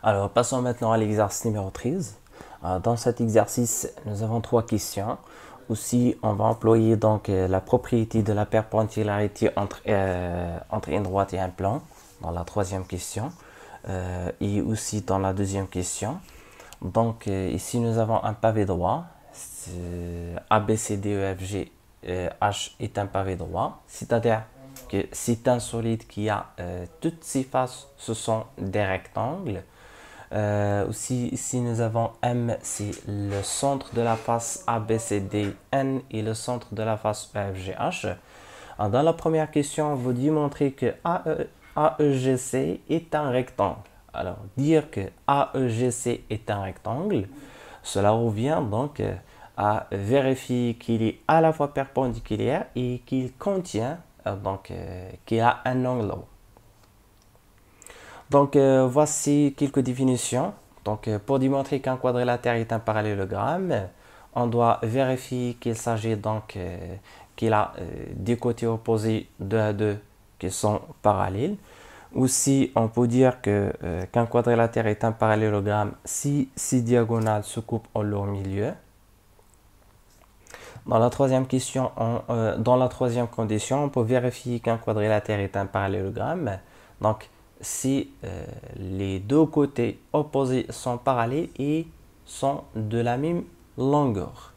Alors, passons maintenant à l'exercice numéro 13. Dans cet exercice, nous avons trois questions. Aussi, on va employer donc la propriété de la perpendicularité entre une droite et un plan dans la troisième question et aussi dans la deuxième question. Donc, ici, nous avons un pavé droit. A, B, C, D, E, F, G, H est un pavé droit. C'est-à-dire que c'est un solide qui a toutes ses faces, ce sont des rectangles. Aussi, ici, nous avons M, c'est le centre de la face A, B, C, D. N est le centre de la face E, F, G, H. Alors, dans la première question, on vous démontrer que AEGC est un rectangle. Alors, dire que AEGC est un rectangle, cela revient donc à vérifier qu'il est à la fois perpendiculaire et qu'il contient, qu'il a un angle droit. Donc, voici quelques définitions. Donc, pour démontrer qu'un quadrilatère est un parallélogramme, on doit vérifier qu'il s'agit donc qu'il a des côtés opposés 2 à 2 qui sont parallèles. Aussi, on peut dire que qu'un quadrilatère est un parallélogramme si ces diagonales se coupent en leur milieu. Dans la troisième question, dans la troisième condition, on peut vérifier qu'un quadrilatère est un parallélogramme. Donc, si les deux côtés opposés sont parallèles et sont de la même longueur.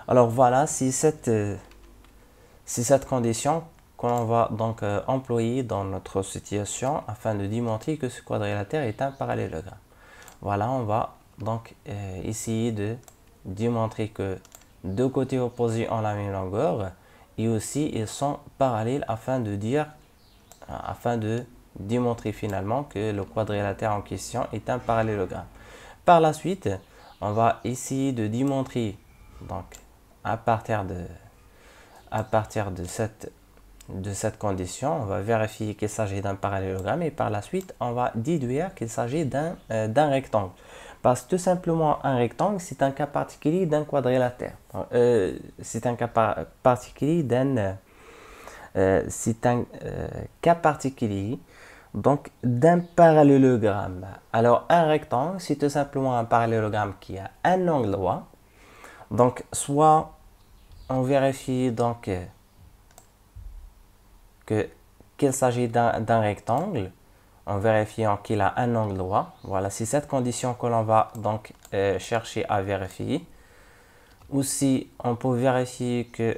Alors voilà, c'est cette condition qu'on va donc employer dans notre situation afin de démontrer que ce quadrilatère est un parallélogramme. Voilà, on va donc essayer de démontrer que deux côtés opposés ont la même longueur et aussi ils sont parallèles afin de démontrer finalement que le quadrilatère en question est un parallélogramme. Par la suite, on va essayer de démontrer donc à partir de cette condition, on va vérifier qu'il s'agit d'un parallélogramme et par la suite, on va déduire qu'il s'agit d'un rectangle. Parce que tout simplement, un rectangle, c'est un cas particulier d'un quadrilatère. C'est un cas particulier donc d'un parallélogramme. Alors, un rectangle, c'est tout simplement un parallélogramme qui a un angle droit. Donc, soit on vérifie donc qu'il s'agit d'un rectangle en vérifiant qu'il a un angle droit. Voilà, c'est cette condition que l'on va donc chercher à vérifier. Aussi, on peut vérifier que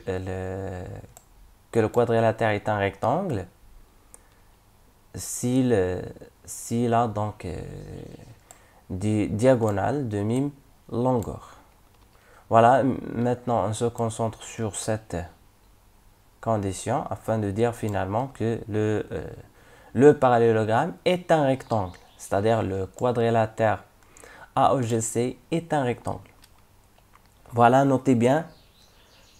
le quadrilatère est un rectangle s'il a donc des diagonales de même longueur. Voilà, maintenant on se concentre sur cette condition afin de dire finalement que le parallélogramme est un rectangle, c'est-à-dire le quadrilatère AEGC est un rectangle. Voilà, notez bien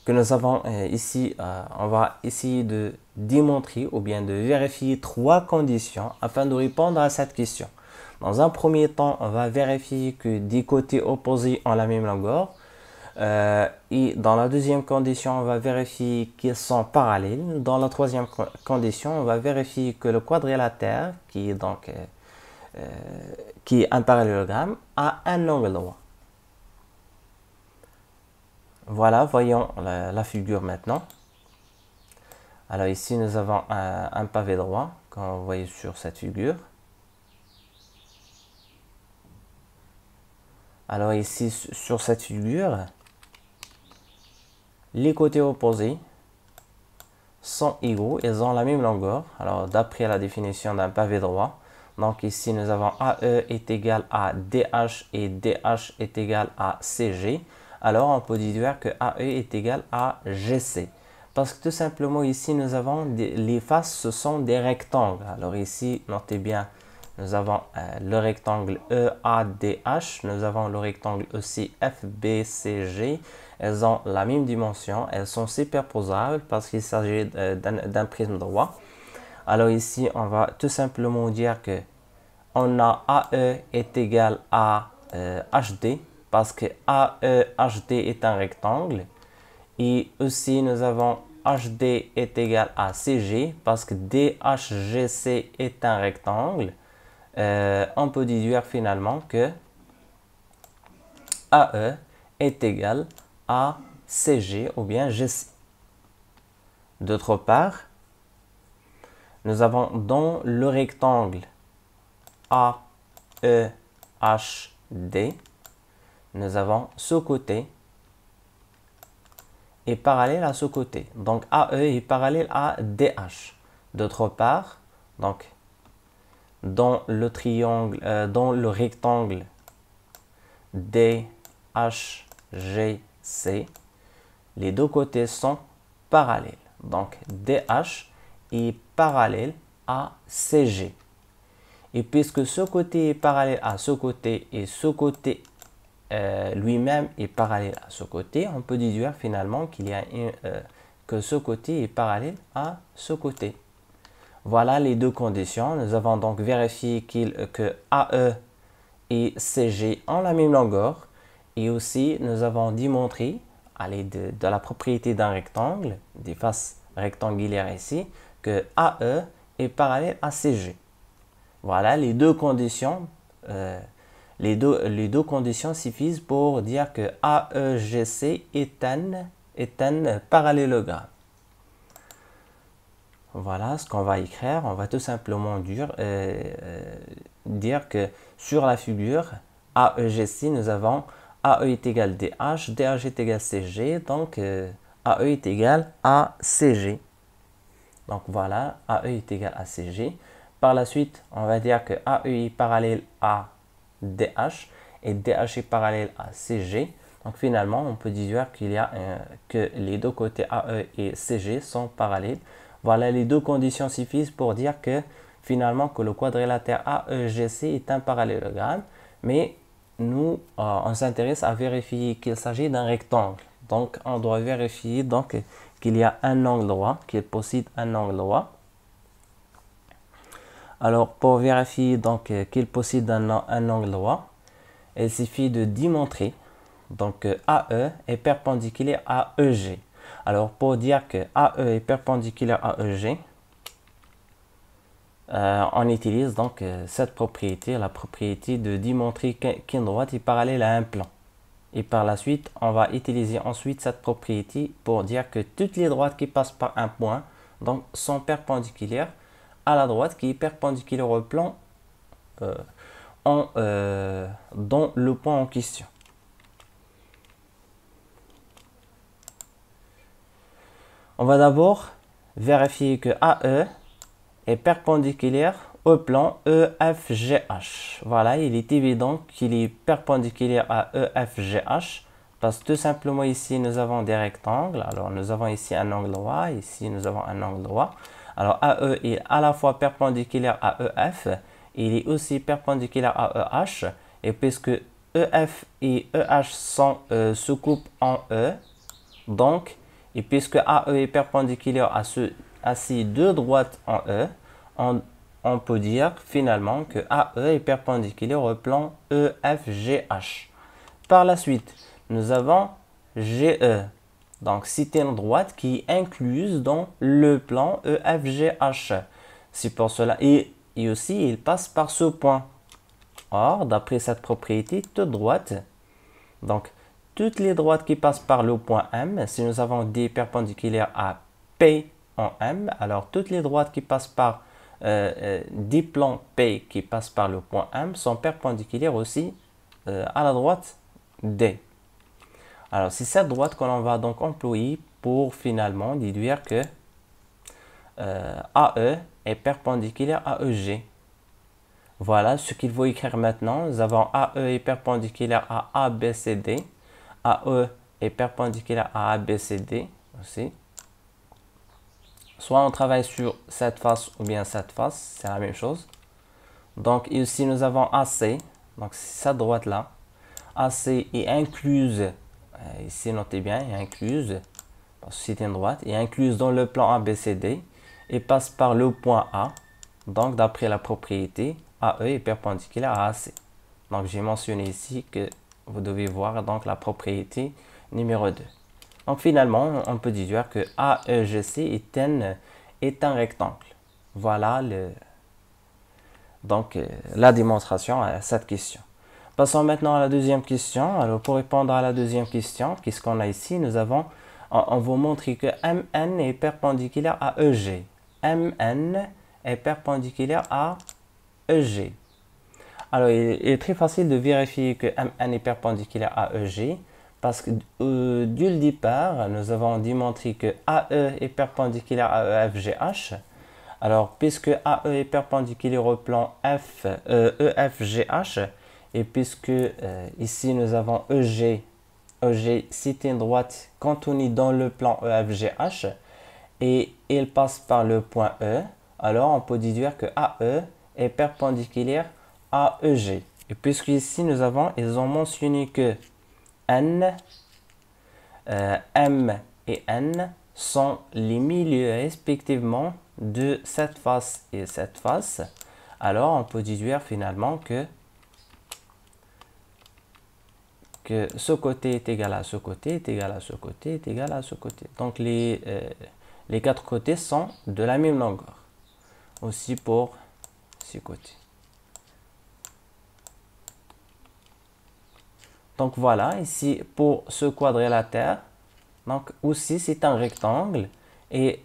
que nous avons ici, on va essayer de démontrer ou bien de vérifier trois conditions afin de répondre à cette question. Dans un premier temps, on va vérifier que des côtés opposés ont la même longueur. Et dans la deuxième condition, on va vérifier qu'ils sont parallèles. Dans la troisième condition, on va vérifier que le quadrilatère, qui est un parallélogramme, a un angle droit. Voilà, voyons la figure maintenant. Alors ici, nous avons un pavé droit, comme vous voyez sur cette figure. Alors ici, sur cette figure, les côtés opposés sont égaux, ils ont la même longueur. Alors, d'après la définition d'un pavé droit, donc ici nous avons AE est égal à DH et DH est égal à CG. Alors, on peut déduire que AE est égal à GC. Parce que tout simplement ici, nous avons les faces, ce sont des rectangles. Alors ici, notez bien, nous avons le rectangle EADH, nous avons le rectangle aussi FBCG. Elles ont la même dimension, elles sont superposables parce qu'il s'agit d'un prisme droit. Alors ici, on va tout simplement dire que on a AE est égal à HD parce que AEHD est un rectangle. Et aussi, nous avons HD est égal à CG parce que DHGC est un rectangle. on peut déduire finalement que AE est égal à CG ou bien GC. D'autre part, nous avons dans le rectangle AEHD, nous avons ce côté est parallèle à ce côté. Donc AE est parallèle à DH. D'autre part, donc dans le triangle, dans le rectangle DHGC, les deux côtés sont parallèles. Donc DH est parallèle à CG. Et puisque ce côté est parallèle à ce côté et ce côté lui-même est parallèle à ce côté, on peut déduire finalement qu'il y a que ce côté est parallèle à ce côté. Voilà les deux conditions. Nous avons donc vérifié que AE et CG ont la même longueur. Et aussi, nous avons démontré, à l'aide de la propriété d'un rectangle, des faces rectangulaires ici, que AE est parallèle à CG. Voilà les deux conditions. Les deux conditions suffisent pour dire que AEGC est un parallélogramme. Voilà ce qu'on va écrire. On va tout simplement dire que sur la figure AEGC, nous avons AE est égal DH, DH est égal CG, donc AE est égal à CG. Donc voilà, AE est égal à CG. Par la suite, on va dire que AE est parallèle à DH et DH est parallèle à CG. Donc finalement, on peut dire qu'il y a que les deux côtés AE et CG sont parallèles. Voilà, les deux conditions suffisent pour dire que finalement que le quadrilatère AEGC est un parallélogramme, mais nous, on s'intéresse à vérifier qu'il s'agit d'un rectangle. Donc, on doit vérifier donc qu'il y a un angle droit, qu'il possède un angle droit. Alors, pour vérifier donc qu'il possède un angle droit, il suffit de démontrer donc AE est perpendiculaire à EG. Alors, pour dire que AE est perpendiculaire à EG, on utilise donc cette propriété, la propriété de démontrer qu'une droite est parallèle à un plan. Et par la suite, on va utiliser ensuite cette propriété pour dire que toutes les droites qui passent par un point donc, sont perpendiculaires à la droite qui est perpendiculaire au plan dans le point en question. On va d'abord vérifier que AE est perpendiculaire au plan EFGH. Voilà, il est évident qu'il est perpendiculaire à EFGH parce que tout simplement ici nous avons des rectangles. Alors nous avons ici un angle droit, ici nous avons un angle droit. Alors AE est à la fois perpendiculaire à EF, il est aussi perpendiculaire à EH, et puisque EF et EH se coupent en E, donc, et puisque AE est perpendiculaire à ces deux droites en E, on peut dire finalement que AE est perpendiculaire au plan EFGH. Par la suite, nous avons GE. Donc, c'est une droite qui est incluse dans le plan EFGH. C'est pour cela. Et aussi, il passe par ce point. Or, d'après cette propriété, toute droite, donc toutes les droites qui passent par le point M, si nous avons des perpendiculaires à P en M, alors toutes les droites qui passent par des plans P qui passent par le point M sont perpendiculaires aussi à la droite D. Alors, c'est cette droite que l'on va donc employer pour finalement déduire que AE est perpendiculaire à EG. Voilà ce qu'il faut écrire maintenant. Nous avons AE est perpendiculaire à ABCD. AE est perpendiculaire à ABCD aussi. Soit on travaille sur cette face ou bien cette face, c'est la même chose. Donc ici nous avons AC, donc cette droite-là. AC est incluse, ici notez bien, est incluse, parce que c'est une droite, est incluse dans le plan ABCD et passe par le point A. Donc d'après la propriété, AE est perpendiculaire à AC. Donc j'ai mentionné ici que vous devez voir donc la propriété numéro 2. Donc finalement, on peut dire que AEGC est un rectangle. Voilà la démonstration à cette question. Passons maintenant à la deuxième question. Alors, pour répondre à la deuxième question, qu'est-ce qu'on a ici? On va montrer que MN est perpendiculaire à EG. MN est perpendiculaire à EG. Alors, il est très facile de vérifier que MN est perpendiculaire à EG parce que dès le départ, nous avons démontré que AE est perpendiculaire à EFGH. Alors, puisque AE est perpendiculaire au plan EFGH, et puisque ici nous avons EG, c'est une droite contenue dans le plan EFGH, et il passe par le point E, alors on peut déduire que AE est perpendiculaire à EG. Et puisque ici ils ont mentionné que N, M et N sont les milieux respectivement de cette face et cette face, alors on peut déduire finalement que ce côté est égal à ce côté, est égal à ce côté, est égal à ce côté. Donc les quatre côtés sont de la même longueur. Aussi pour ces côtés. Donc voilà, ici pour ce quadrilatère, donc aussi c'est un rectangle et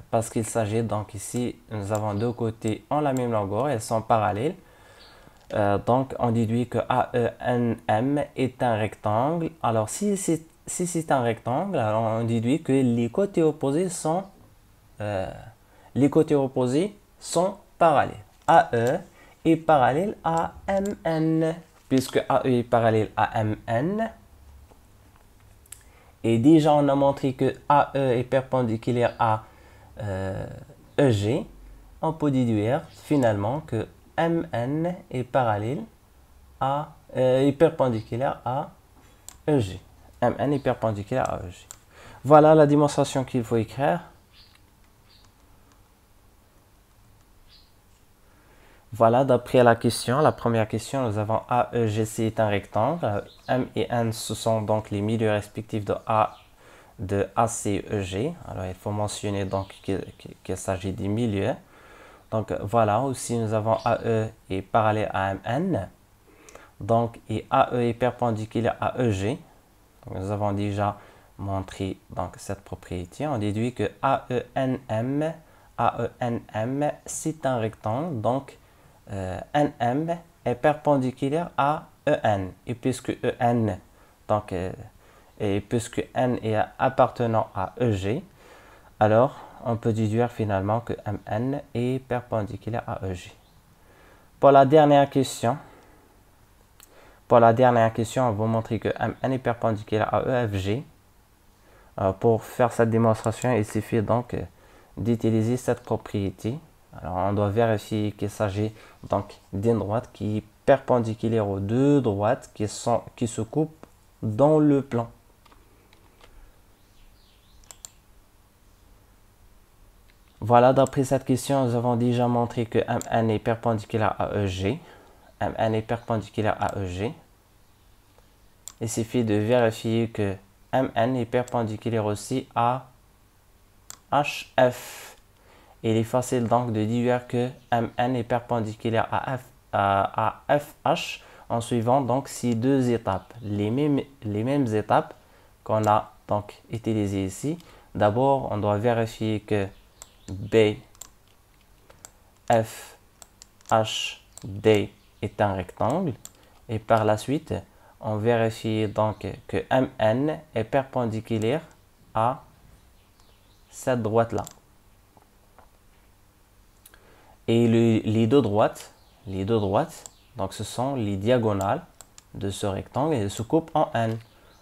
parce qu'il s'agit donc ici, nous avons deux côtés en la même longueur, elles sont parallèles. Donc on déduit que AENM est un rectangle. Alors si c'est un rectangle, alors on déduit que les côtés opposés sont parallèles. AE est parallèle à MN. Puisque AE est parallèle à MN, et déjà on a montré que AE est perpendiculaire à EG, on peut déduire finalement que MN est perpendiculaire à EG. MN est perpendiculaire à EG. Voilà la démonstration qu'il faut écrire. Voilà, d'après la question, la première question, nous avons AEGC est un rectangle. M et N, ce sont donc les milieux respectifs de AC et EG. Alors, il faut mentionner donc qu'il s'agit des milieux. Donc, voilà, aussi nous avons AE est parallèle à MN. Donc, et AE est perpendiculaire à EG. Donc, nous avons déjà montré donc, cette propriété. On déduit que AENM, c'est un rectangle. Donc, NM est perpendiculaire à EN. Et puisque EN, donc, et puisque N est appartenant à EG, alors on peut déduire finalement que MN est perpendiculaire à EG. Pour la dernière question, on va montrer que MN est perpendiculaire à EFG. Pour faire cette démonstration, il suffit donc d'utiliser cette propriété. Alors, on doit vérifier qu'il s'agit donc d'une droite qui est perpendiculaire aux deux droites qui se coupent dans le plan. Voilà, d'après cette question, nous avons déjà montré que MN est perpendiculaire à EG. MN est perpendiculaire à EG. Il suffit de vérifier que MN est perpendiculaire aussi à HF. Il est facile donc de déduire que MN est perpendiculaire à FH en suivant donc ces deux étapes, les mêmes étapes qu'on a donc utilisées ici. D'abord, on doit vérifier que B, F, H, D est un rectangle et par la suite, on vérifie donc que MN est perpendiculaire à cette droite-là. Et les deux droites, donc ce sont les diagonales de ce rectangle et elles se coupent en N.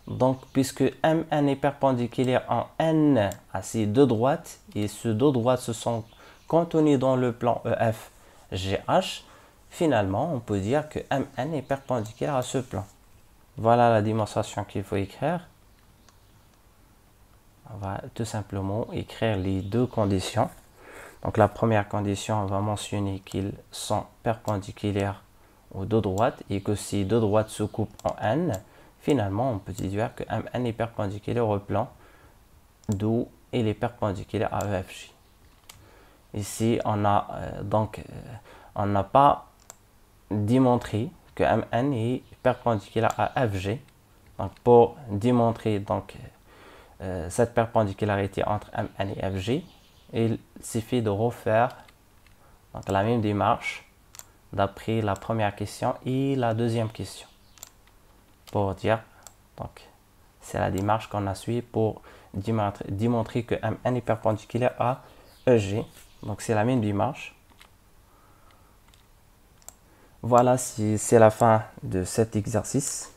Donc, puisque MN est perpendiculaire en N à ces deux droites, et ces deux droites se sont contenues dans le plan EFGH, finalement, on peut dire que MN est perpendiculaire à ce plan. Voilà la démonstration qu'il faut écrire. On va tout simplement écrire les deux conditions. Donc la première condition, on va mentionner qu'ils sont perpendiculaires aux deux droites et que si deux droites se coupent en N, finalement on peut déduire que MN est perpendiculaire au plan d'où il est perpendiculaire à EFJ. Ici on a on n'a pas démontré que MN est perpendiculaire à FG. Donc pour démontrer donc, cette perpendicularité entre MN et FG, il suffit de refaire donc, la même démarche d'après la première question et la deuxième question. Pour dire, donc c'est la démarche qu'on a suivie pour démontrer que MN est perpendiculaire à EG. Donc c'est la même démarche. Voilà, c'est la fin de cet exercice.